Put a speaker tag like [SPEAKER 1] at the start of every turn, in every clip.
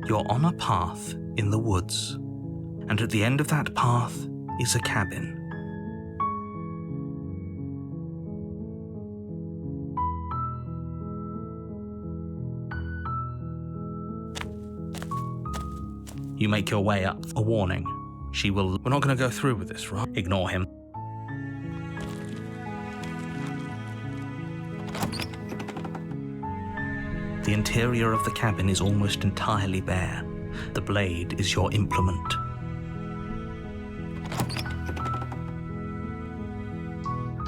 [SPEAKER 1] You're on a path in the woods, and at the end of that path is a cabin. You make your way up. A warning. We're not going to go through with this, right? Ignore him. The interior of the cabin is almost entirely bare. The blade is your implement.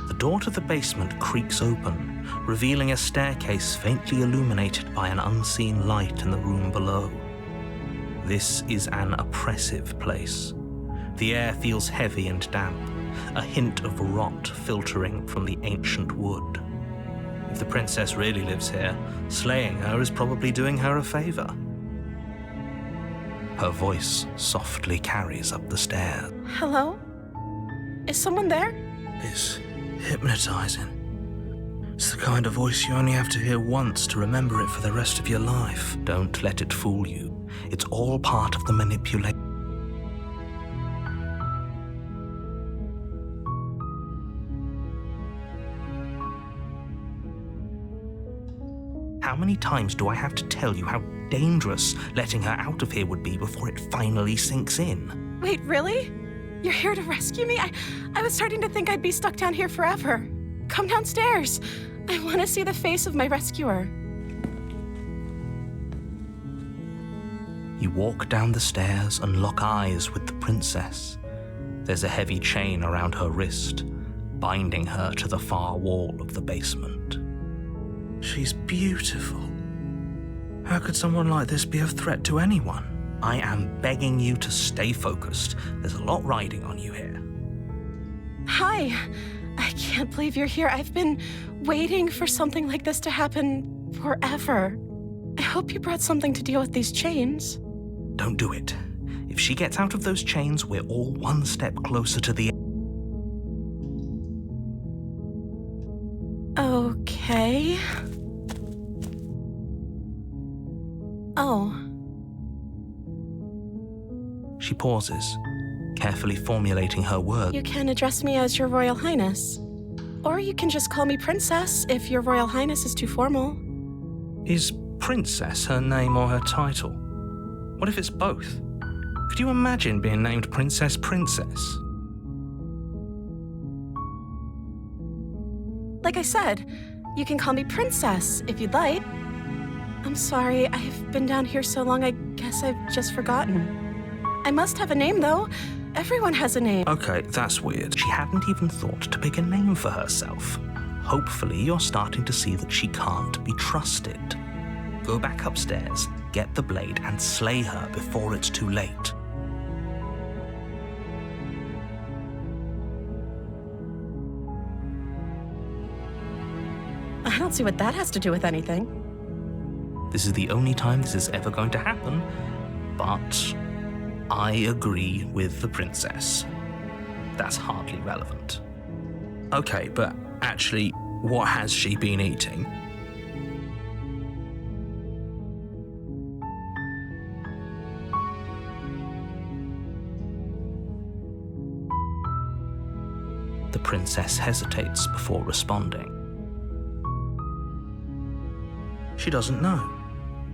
[SPEAKER 1] The door to the basement creaks open, revealing a staircase faintly illuminated by an unseen light in the room below. This is an oppressive place. The air feels heavy and damp, a hint of rot filtering from the ancient wood. If the princess really lives here, slaying her is probably doing her a favor. Her voice softly carries up the stairs.
[SPEAKER 2] Hello? Is someone there?
[SPEAKER 1] It's hypnotizing. It's the kind of voice you only have to hear once to remember it for the rest of your life. Don't let it fool you. It's all part of the manipulation. How many times do I have to tell you how dangerous letting her out of here would be before it finally sinks in?
[SPEAKER 2] Wait, really? You're here to rescue me? I was starting to think I'd be stuck down here forever. Come downstairs. I want to see the face of my rescuer.
[SPEAKER 1] You walk down the stairs and lock eyes with the princess. There's a heavy chain around her wrist, binding her to the far wall of the basement. She's beautiful. How could someone like this be a threat to anyone? I am begging you to stay focused. There's a lot riding on you here.
[SPEAKER 2] Hi. I can't believe you're here. I've been waiting for something like this to happen forever. I hope you brought something to deal with these chains.
[SPEAKER 1] Don't do it. If she gets out of those chains, we're all one step closer to the...
[SPEAKER 2] Okay. Oh.
[SPEAKER 1] She pauses, carefully formulating her words.
[SPEAKER 2] You can address me as Your Royal Highness. Or you can just call me Princess if Your Royal Highness is too formal.
[SPEAKER 1] Is Princess her name or her title? What if it's both? Could you imagine being named Princess?
[SPEAKER 2] Like I said, you can call me Princess if you'd like. I'm sorry, I've been down here so long, I guess I've just forgotten. I must have a name, though. Everyone has a name.
[SPEAKER 1] Okay, that's weird. She hadn't even thought to pick a name for herself. Hopefully, you're starting to see that she can't be trusted. Go back upstairs, get the blade, and slay her before it's too late.
[SPEAKER 2] I don't see what that has to do with anything.
[SPEAKER 1] This is the only time this is ever going to happen, but I agree with the princess. That's hardly relevant. Okay, but actually, what has she been eating? The princess hesitates before responding. She doesn't know.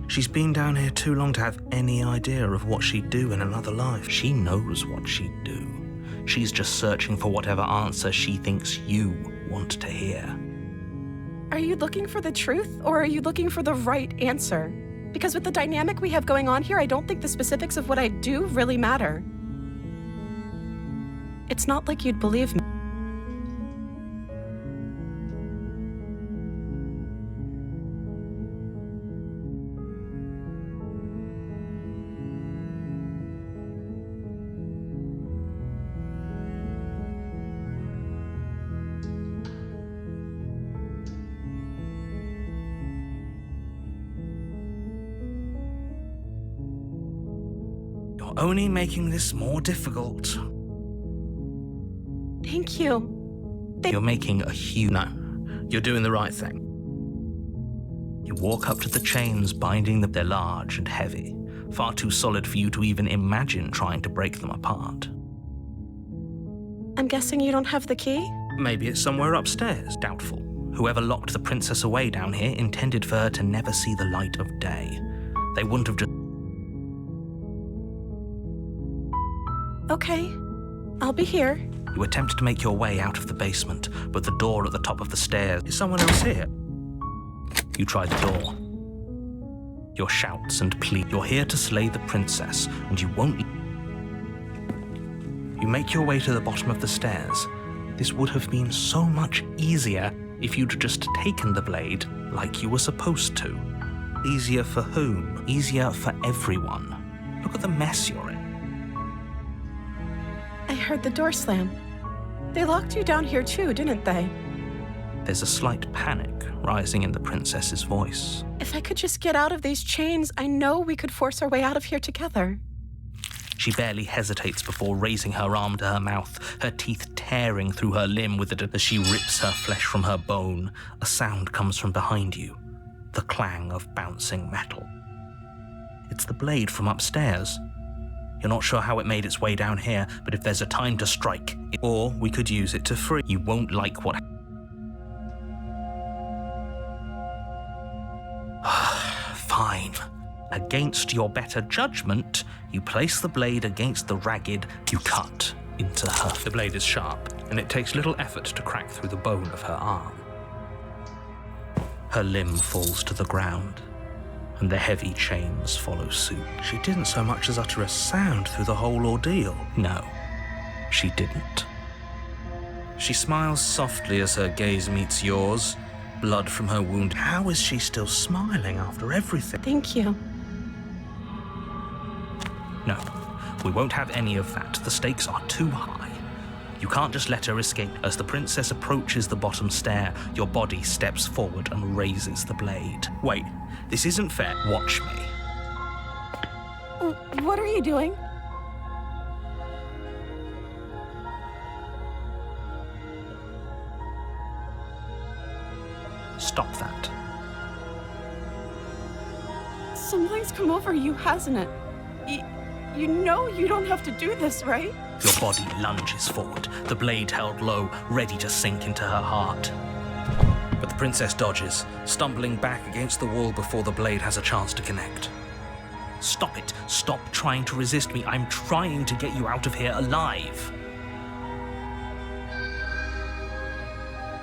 [SPEAKER 1] She's been down here too long to have any idea of what she'd do in another life. She knows what she'd do. She's just searching for whatever answer she thinks you want to hear.
[SPEAKER 2] Are you looking for the truth, or are you looking for the right answer? Because with the dynamic we have going on here, I don't think the specifics of what I do really matter. It's not like you'd believe me.
[SPEAKER 1] You're only making this more difficult.
[SPEAKER 2] Thank you.
[SPEAKER 1] You're making a huge... No, you're doing the right thing. You walk up to the chains binding them. They're large and heavy, far too solid for you to even imagine trying to break them apart.
[SPEAKER 2] I'm guessing you don't have the key?
[SPEAKER 1] Maybe it's somewhere upstairs. Doubtful. Whoever locked the princess away down here intended for her to never see the light of day. They wouldn't have just...
[SPEAKER 2] Okay, I'll be here.
[SPEAKER 1] You attempt to make your way out of the basement, but the door at the top of the stairs... Is someone else here? You try the door. Your shouts and pleas. You're here to slay the princess, and you won't... You make your way to the bottom of the stairs. This would have been so much easier if you'd just taken the blade like you were supposed to. Easier for whom? Easier for everyone. Look at the mess you're in.
[SPEAKER 2] I heard the door slam. They locked you down here too, didn't they?
[SPEAKER 1] There's a slight panic rising in the princess's voice.
[SPEAKER 2] If I could just get out of these chains, I know we could force our way out of here together.
[SPEAKER 1] She barely hesitates before raising her arm to her mouth, her teeth tearing through her limb with it as she rips her flesh from her bone. A sound comes from behind you, the clang of bouncing metal. It's the blade from upstairs. You're not sure how it made its way down here, but if there's a time to strike, or we could use it to free. You won't like what... Fine. Against your better judgment, you place the blade against the ragged. You cut into her. The blade is sharp, and it takes little effort to crack through the bone of her arm. Her limb falls to the ground, and the heavy chains follow suit. She didn't so much as utter a sound through the whole ordeal. No, she didn't. She smiles softly as her gaze meets yours, blood from her wound. How is she still smiling after everything?
[SPEAKER 2] Thank you.
[SPEAKER 1] No, we won't have any of that. The stakes are too high. You can't just let her escape. As the princess approaches the bottom stair, your body steps forward and raises the blade. Wait, this isn't fair. Watch me.
[SPEAKER 2] What are you doing?
[SPEAKER 1] Stop that.
[SPEAKER 2] Something's come over you, hasn't it? You know you don't have to do this, right?
[SPEAKER 1] Your body lunges forward, the blade held low, ready to sink into her heart. But the princess dodges, stumbling back against the wall before the blade has a chance to connect. Stop it. Stop trying to resist me. I'm trying to get you out of here alive.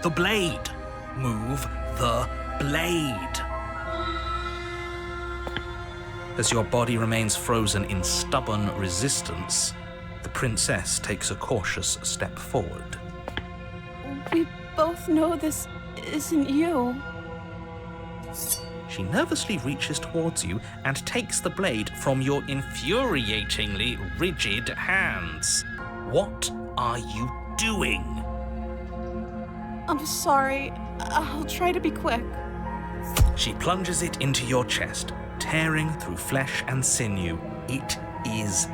[SPEAKER 1] The blade. Move the blade. As your body remains frozen in stubborn resistance, the princess takes a cautious step forward.
[SPEAKER 2] We both know this isn't you.
[SPEAKER 1] She nervously reaches towards you and takes the blade from your infuriatingly rigid hands. What are you doing?
[SPEAKER 2] I'm sorry. I'll try to be quick.
[SPEAKER 1] She plunges it into your chest, tearing through flesh and sinew. It is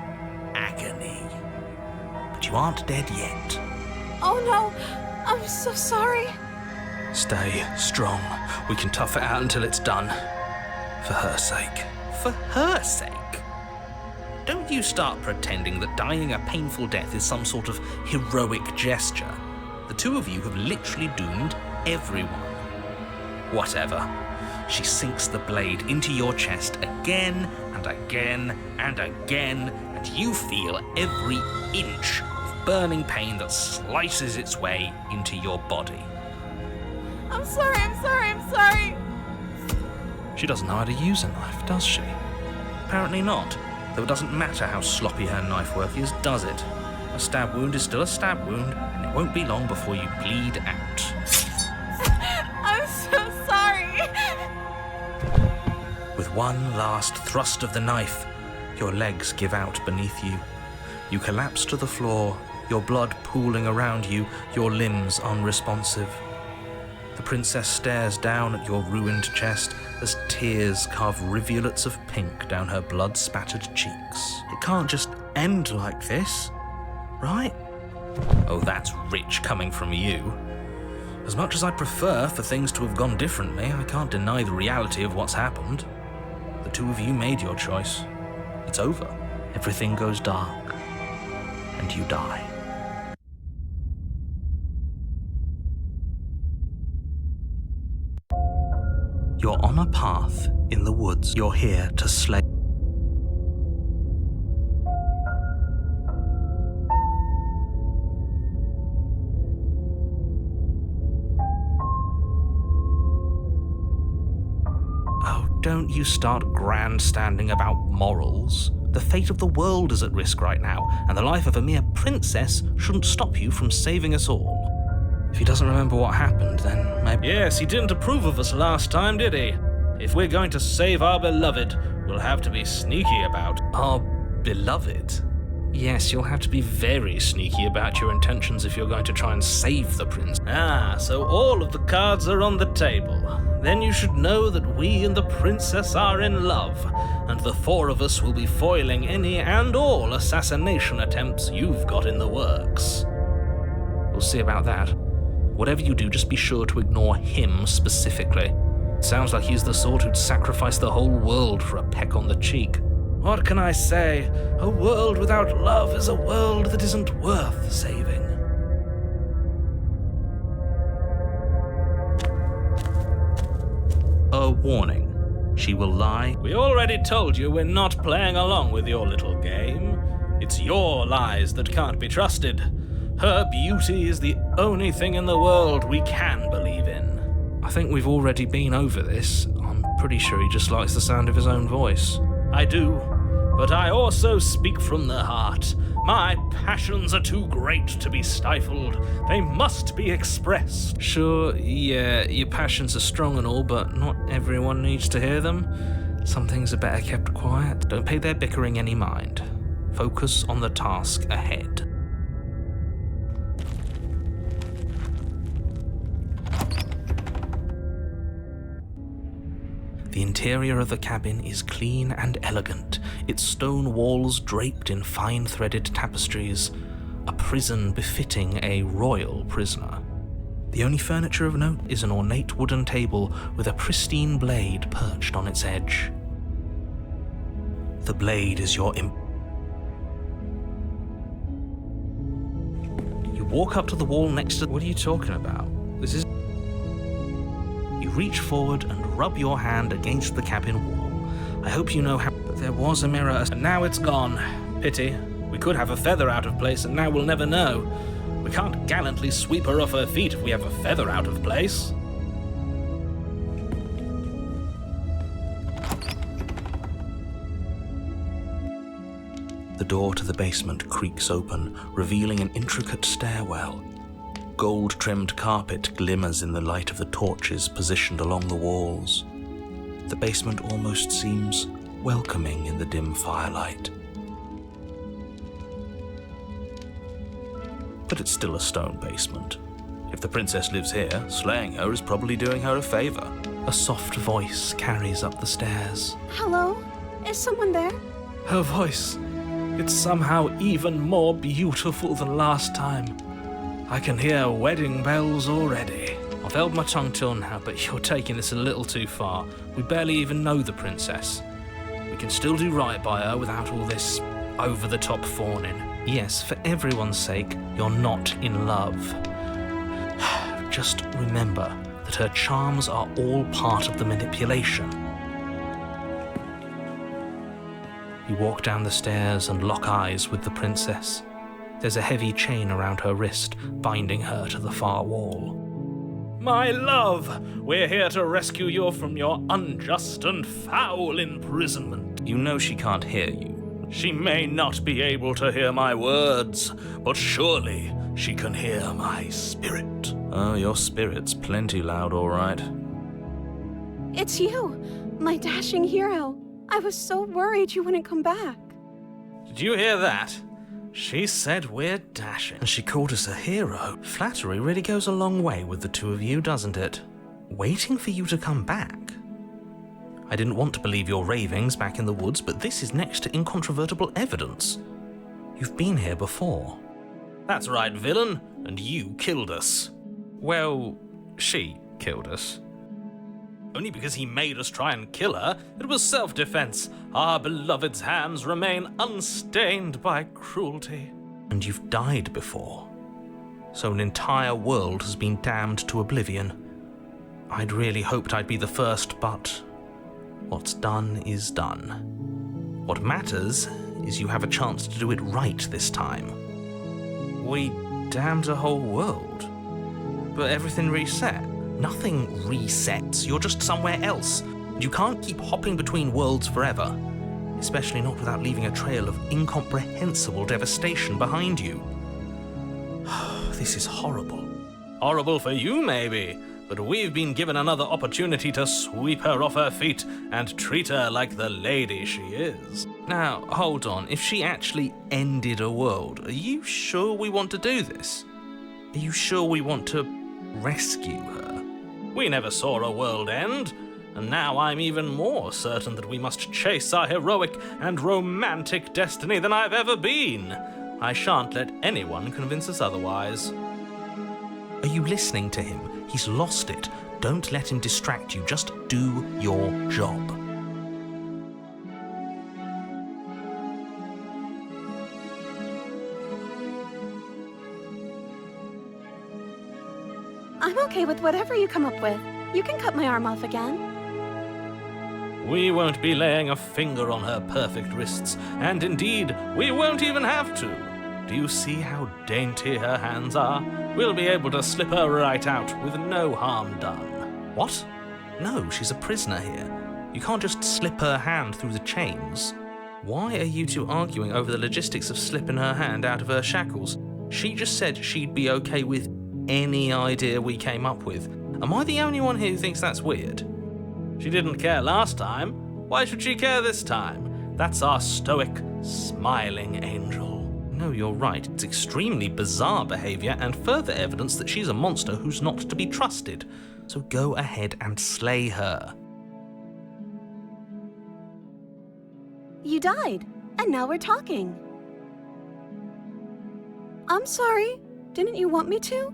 [SPEAKER 1] agony. But you aren't dead yet.
[SPEAKER 2] Oh no, I'm so sorry.
[SPEAKER 1] Stay strong. We can tough it out until it's done. For her sake. For her sake? Don't you start pretending that dying a painful death is some sort of heroic gesture. The two of you have literally doomed everyone. Whatever. She sinks the blade into your chest again and again and again, and you feel every inch of burning pain that slices its way into your body.
[SPEAKER 2] I'm sorry.
[SPEAKER 1] She doesn't know how to use a knife, does she? Apparently not, though it doesn't matter how sloppy her knife work is, does it? A stab wound is still a stab wound, and it won't be long before you bleed out.
[SPEAKER 2] I'm so sorry.
[SPEAKER 1] With one last thrust of the knife, your legs give out beneath you. You collapse to the floor, your blood pooling around you, your limbs unresponsive. The princess stares down at your ruined chest as tears carve rivulets of pink down her blood-spattered cheeks. It can't just end like this, right? Oh, that's rich coming from you. As much as I'd prefer for things to have gone differently, I can't deny the reality of what's happened. The two of you made your choice. It's over. Everything goes dark, and you die. You're on a path in the woods. You're here to slay. Don't you start grandstanding about morals. The fate of the world is at risk right now, and the life of a mere princess shouldn't stop you from saving us all. If he doesn't remember what happened, then maybe... Yes, he didn't approve of us last time, did he? If we're going to save our beloved, we'll have to be sneaky about... Our beloved? Yes, you'll have to be very sneaky about your intentions if you're going to try and save the prince. Ah, so all of the cards are on the table. Then you should know that we and the princess are in love, and the four of us will be foiling any and all assassination attempts you've got in the works. We'll see about that. Whatever you do, just be sure to ignore him specifically. It sounds like he's the sort who'd sacrifice the whole world for a peck on the cheek. What can I say? A world without love is a world that isn't worth saving. A warning. She will lie. We already told you we're not playing along with your little game. It's your lies that can't be trusted. Her beauty is the only thing in the world we can believe in. I think we've already been over this. I'm pretty sure he just likes the sound of his own voice. I do, but I also speak from the heart. My passions are too great to be stifled. They must be expressed. Sure, yeah, your passions are strong and all, but not everyone needs to hear them. Some things are better kept quiet. Don't pay their bickering any mind. Focus on the task ahead. The interior of the cabin is clean and elegant, its stone walls draped in fine-threaded tapestries, a prison befitting a royal prisoner. The only furniture of note is an ornate wooden table with a pristine blade perched on its edge. The blade is your You walk up to the wall next to... What are you talking about? This is... You reach forward and rub your hand against the cabin wall. I hope you know how... But there was a mirror, and now it's gone. Pity. We could have a feather out of place, and now we'll never know. We can't gallantly sweep her off her feet if we have a feather out of place. The door to the basement creaks open, revealing an intricate stairwell. Gold-trimmed carpet glimmers in the light of the torches positioned along the walls. The basement almost seems welcoming in the dim firelight. But it's still a stone basement. If the princess lives here, slaying her is probably doing her a favor. A soft voice carries up the stairs.
[SPEAKER 2] Hello? Is someone there?
[SPEAKER 1] Her voice, it's somehow even more beautiful than last time. I can hear wedding bells already. I've held my tongue till now, but you're taking this a little too far. We barely even know the princess. We can still do right by her without all this over-the-top fawning. Yes, for everyone's sake, you're not in love. Just remember that her charms are all part of the manipulation. You walk down the stairs and lock eyes with the princess. There's a heavy chain around her wrist, binding her to the far wall. My love, we're here to rescue you from your unjust and foul imprisonment. You know she can't hear you. She may not be able to hear my words, but surely she can hear my spirit. Oh, your spirit's plenty loud, all right.
[SPEAKER 2] It's you, my dashing hero. I was so worried you wouldn't come back.
[SPEAKER 1] Did you hear that? She said we're dashing. And she called us a hero. Flattery really goes a long way with the two of you, doesn't it? Waiting for you to come back. I didn't want to believe your ravings back in the woods, but this is next to incontrovertible evidence. You've been here before. That's right, villain, and you killed us. Well, she killed us. Only because he made us try and kill her. It was self-defense. Our beloved's hands remain unstained by cruelty. And you've died before. So an entire world has been damned to oblivion. I'd really hoped I'd be the first, but what's done is done. What matters is you have a chance to do it right this time. We damned a whole world, but everything reset. Nothing resets, you're just somewhere else. You can't keep hopping between worlds forever, especially not without leaving a trail of incomprehensible devastation behind you. This is horrible. Horrible for you, maybe, but we've been given another opportunity to sweep her off her feet and treat her like the lady she is. Now, hold on, if she actually ended a world, are you sure we want to do this? Are you sure we want to rescue her? We never saw a world end, and now I'm even more certain that we must chase our heroic and romantic destiny than I've ever been. I shan't let anyone convince us otherwise. Are you listening to him? He's lost it. Don't let him distract you. Just do your job.
[SPEAKER 2] I'm okay with whatever you come up with. You can cut my arm off again.
[SPEAKER 1] We won't be laying a finger on her perfect wrists, and indeed, we won't even have to. Do you see how dainty her hands are? We'll be able to slip her right out with no harm done. What? No, she's a prisoner here. You can't just slip her hand through the chains. Why are you two arguing over the logistics of slipping her hand out of her shackles? She just said she'd be okay with any idea we came up with. Am I the only one here who thinks that's weird? She didn't care last time. Why should she care this time? That's our stoic, smiling angel. No, you're right. It's extremely bizarre behavior and further evidence that she's a monster who's not to be trusted. So go ahead and slay her.
[SPEAKER 2] You died, and now we're talking. I'm sorry. Didn't you want me to?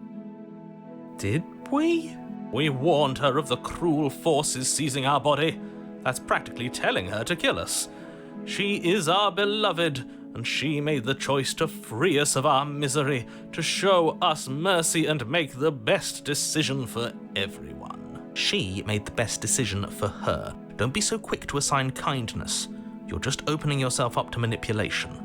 [SPEAKER 1] Did we? We warned her of the cruel forces seizing our body. That's practically telling her to kill us. She is our beloved, and she made the choice to free us of our misery, to show us mercy and make the best decision for everyone. She made the best decision for her. Don't be so quick to assign kindness. You're just opening yourself up to manipulation.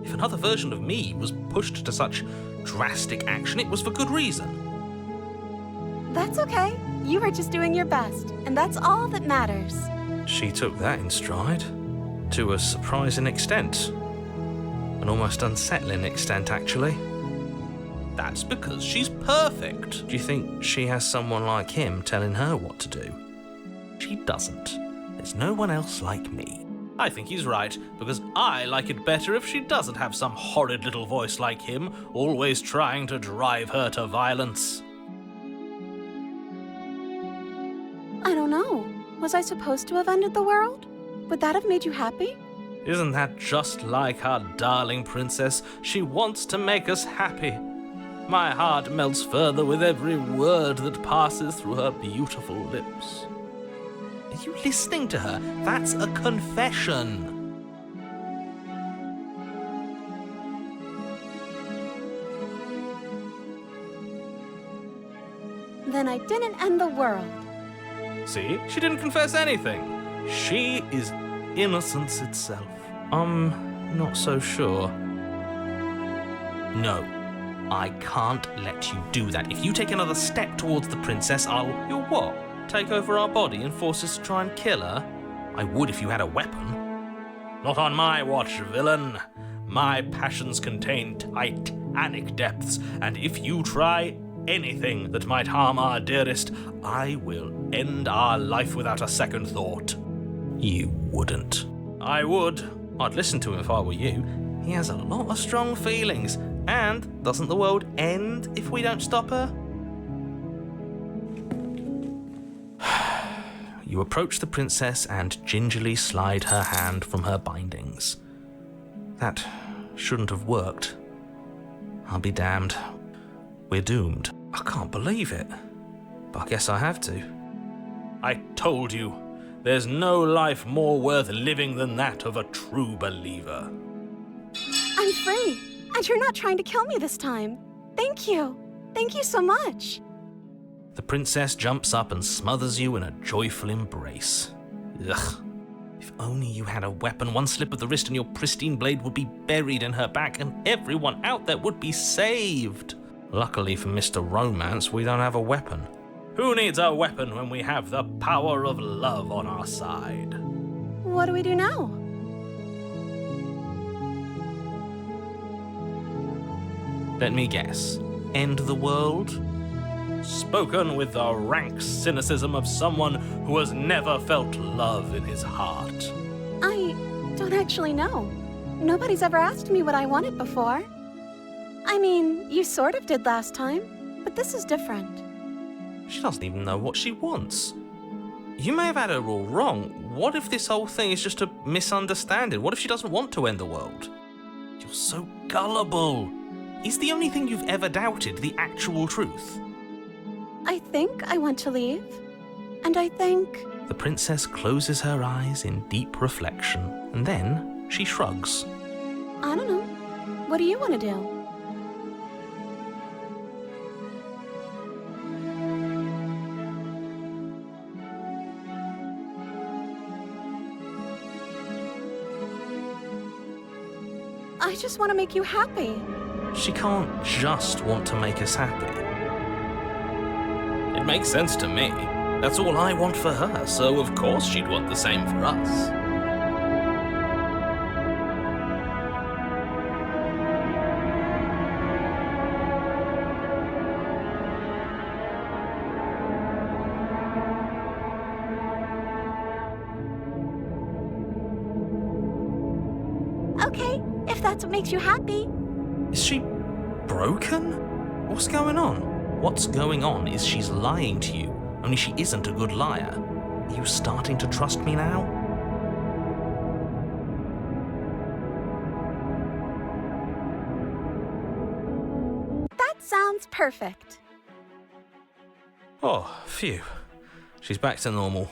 [SPEAKER 1] If another version of me was pushed to such drastic action, it was for good reason.
[SPEAKER 2] That's okay. You were just doing your best, and that's all that matters.
[SPEAKER 1] She took that in stride. To a surprising extent. An almost unsettling extent, actually. That's because she's perfect. Do you think she has someone like him telling her what to do? She doesn't. There's no one else like me. I think he's right, because I like it better if she doesn't have some horrid little voice like him, always trying to drive her to violence.
[SPEAKER 2] I don't know. Was I supposed to have ended the world? Would that have made you happy?
[SPEAKER 1] Isn't that just like our darling princess? She wants to make us happy. My heart melts further with every word that passes through her beautiful lips. Are you listening to her? That's a confession.
[SPEAKER 2] Then I didn't end the world.
[SPEAKER 1] See? She didn't confess anything. She is innocence itself. I'm not so sure. No, I can't let you do that. If you take another step towards the princess, You'll what? Take over our body and force us to try and kill her? I would if you had a weapon. Not on my watch, villain. My passions contain titanic depths, and if you try anything that might harm our dearest, I will end our life without a second thought. You wouldn't. I would. I'd listen to him if I were you. He has a lot of strong feelings, and doesn't the world end if we don't stop her? You approach the princess and gingerly slide her hand from her bindings. That shouldn't have worked. I'll be damned. We're doomed. I can't believe it. But I guess I have to. I told you, there's no life more worth living than that of a true believer.
[SPEAKER 2] I'm free, and you're not trying to kill me this time. Thank you. Thank you so much.
[SPEAKER 1] The princess jumps up and smothers you in a joyful embrace. Ugh. If only you had a weapon, one slip of the wrist and your pristine blade would be buried in her back and everyone out there would be saved. Luckily for Mr. Romance, we don't have a weapon. Who needs a weapon when we have the power of love on our side?
[SPEAKER 2] What do we do now?
[SPEAKER 1] Let me guess. End the world? Spoken with the rank cynicism of someone who has never felt love in his heart.
[SPEAKER 2] I don't actually know. Nobody's ever asked me what I wanted before. I mean, you sort of did last time, but this is different.
[SPEAKER 1] She doesn't even know what she wants. You may have had her all wrong. What if this whole thing is just a misunderstanding? What if she doesn't want to end the world? You're so gullible. Is the only thing you've ever doubted the actual truth?
[SPEAKER 2] I think I want to leave, and I think...
[SPEAKER 1] The princess closes her eyes in deep reflection, and then she shrugs.
[SPEAKER 2] I don't know. What do you want to do? I just want to make you happy.
[SPEAKER 1] She can't just want to make us happy. It makes sense to me. That's all I want for her, so of course she'd want the same for us.
[SPEAKER 2] Okay, if that's what makes you happy.
[SPEAKER 1] Is she broken? What's going on? What's going on is she's lying to you, only she isn't a good liar. Are you starting to trust me now?
[SPEAKER 2] That sounds perfect.
[SPEAKER 1] Oh, phew. She's back to normal.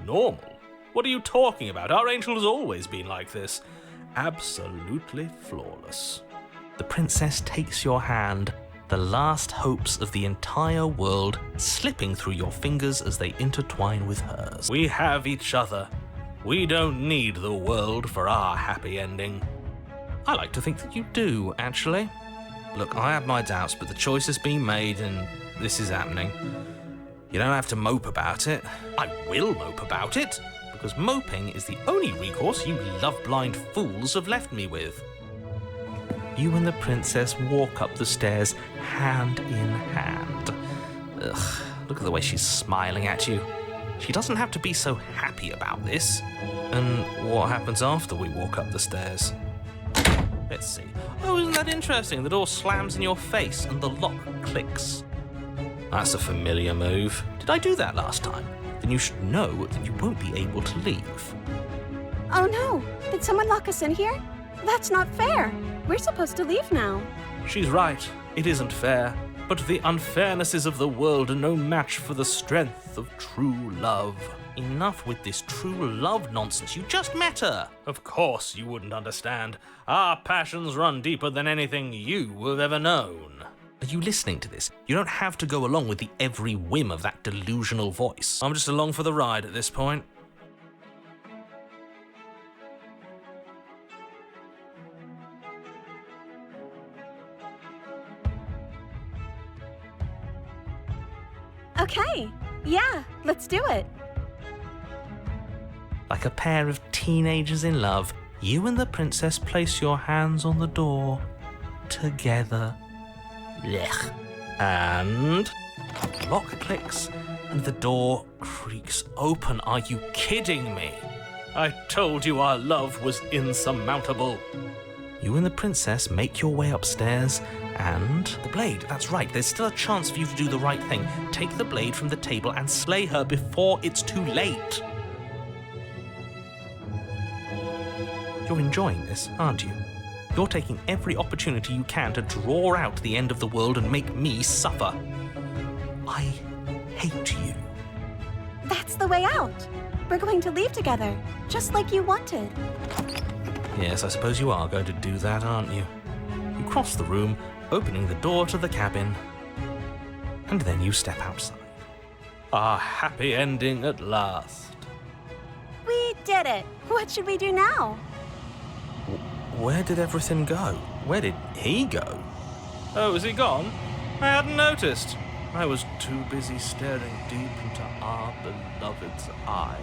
[SPEAKER 1] Normal? What are you talking about? Our angel has always been like this. Absolutely flawless. The princess takes your hand, the last hopes of the entire world slipping through your fingers as they intertwine with hers. We have each other. We don't need the world for our happy ending. I like to think that you do, actually. Look, I have my doubts, but the choice has been made and this is happening. You don't have to mope about it. I will mope about it, because moping is the only recourse you love-blind fools have left me with. You and the princess walk up the stairs hand in hand. Ugh, look at the way she's smiling at you. She doesn't have to be so happy about this. And what happens after we walk up the stairs? Let's see. Oh, isn't that interesting? The door slams in your face and the lock clicks. That's a familiar move. Did I do that last time? Then you should know that you won't be able to leave.
[SPEAKER 2] Oh no! Did someone lock us in here? That's not fair. We're supposed to leave now.
[SPEAKER 1] She's right. It isn't fair. But the unfairnesses of the world are no match for the strength of true love. Enough with this true love nonsense. You just met her. Of course you wouldn't understand. Our passions run deeper than anything you have ever known. Are you listening to this? You don't have to go along with the every whim of that delusional voice. I'm just along for the ride at this point.
[SPEAKER 2] Okay, yeah, let's do it.
[SPEAKER 1] Like a pair of teenagers in love, you and the princess place your hands on the door together. Blech. And the lock clicks and the door creaks open. Are you kidding me? I told you our love was insurmountable. You and the princess make your way upstairs And the blade, that's right, there's still a chance for you to do the right thing. Take the blade from the table and slay her before it's too late. You're enjoying this, aren't you? You're taking every opportunity you can to draw out the end of the world and make me suffer. I hate you.
[SPEAKER 2] That's the way out. We're going to leave together, just like you wanted.
[SPEAKER 1] Yes, I suppose you are going to do that, aren't you? You cross the room, opening the door to the cabin, and then you step outside. A happy ending at last.
[SPEAKER 2] We did it. What should we do now?
[SPEAKER 1] Where did everything go? Where did he go? Oh, is he gone? I hadn't noticed. I was too busy staring deep into our beloved's eyes.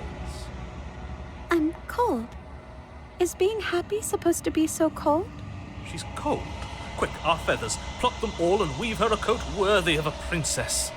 [SPEAKER 2] I'm cold. Is being happy supposed to be so cold?
[SPEAKER 1] She's cold. Quick, our feathers. Pluck them all and weave her a coat worthy of a princess.